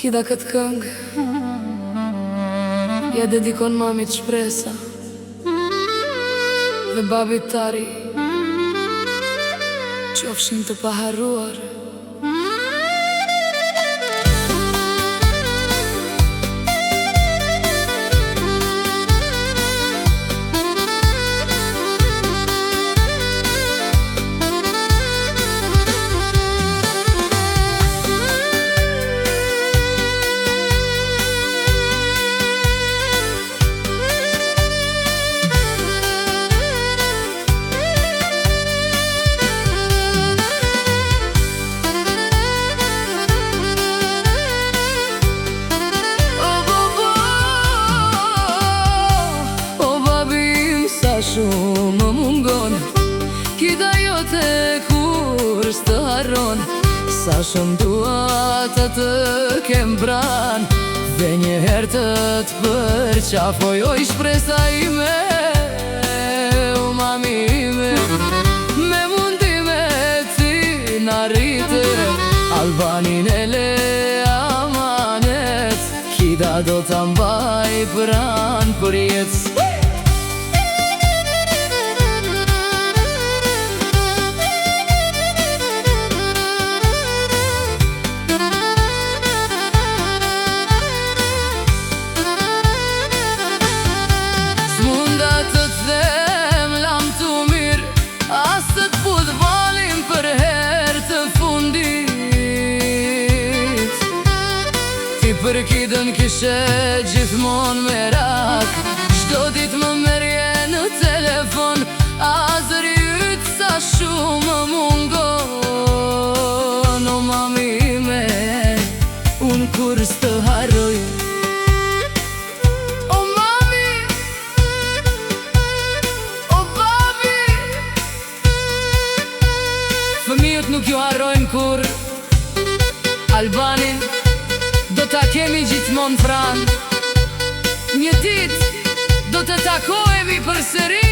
Kida këtë këngë ja dedikon mamit shpresa dhe babit tari, qofshin të paharruar. Shumë më mungon kida jote kur s'të harron. Sa shumë dua të të kem pran dhe njëherë të përqafoj. Oj shpresa ime, o mami ime, me mundime ti n'arrite Albanin e le amanet. Kida do t'a mbaj pran për jetë. Për kidën kishe gjithmon merak, çdo dit më merje në telefon. A zëri yt sa shumë më mungon. O mami ime, unë kur s'të harroj. O mami, o babi, fëmijët nuk ju harrojnë kur. Albanin do t'a kemi gjithmon pran. Një dit do të takohemi përsëri.